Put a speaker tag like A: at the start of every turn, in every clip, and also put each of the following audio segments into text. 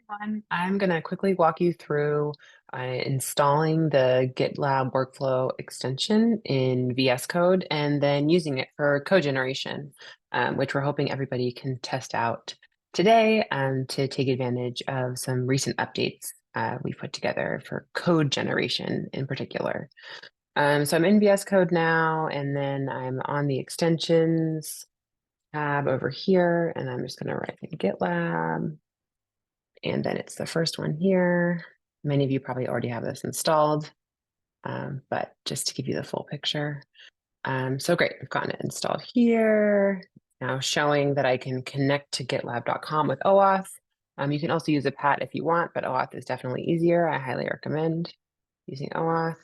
A: everyone. I'm going to quickly walk you through installing the GitLab workflow extension in VS Code and then using it for code generation, which we're hoping everybody can test out today to take advantage of some recent updates we put together for code generation in particular. So I'm in VS Code now, and then I'm on the extensions tab over here, and I'm just going to write in GitLab. And then it's the first one here. Many of you probably already have this installed, but just to give you the full picture. So great, I've gotten it installed here. Now showing that I can connect to gitlab.com with OAuth. You can also use a PAT if you want, but OAuth is definitely easier. I highly recommend using OAuth.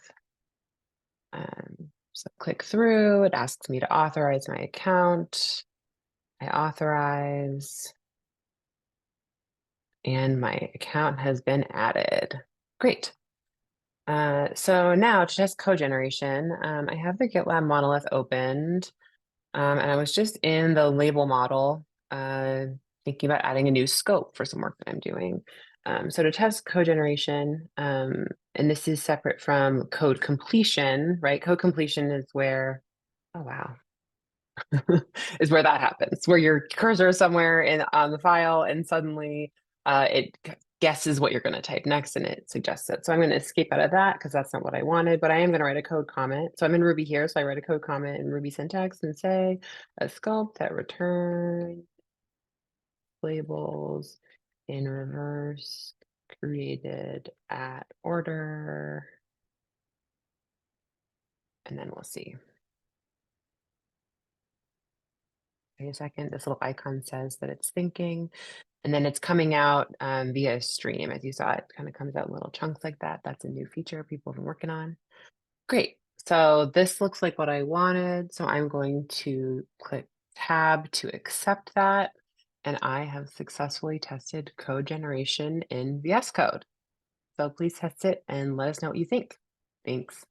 A: So click through, it asks me to authorize my account. I authorize. And my account has been added. Great. So now to test code generation, I have the GitLab monolith opened, and I was just in the label model, thinking about adding a new scope for some work that I'm doing. So to test code generation, and this is separate from code completion, right? Code completion is where, oh wow, is where that happens, where your cursor is somewhere on the file and suddenly it guesses what you're going to type next and it suggests it. So I'm going to escape out of that because that's not what I wanted, but I am going to write a code comment. So I'm in Ruby here, so I write a code comment in Ruby syntax and say a scope that returns labels in reverse created at order. And then we'll see. Wait a second, this little icon says that it's thinking, and then it's coming out via stream. As you saw, it kind of comes out in little chunks like that. That's a new feature people have been working on. Great. So this looks like what I wanted. So I'm going to click tab to accept that. And I have successfully tested code generation in VS Code. So please test it and let us know what you think. Thanks.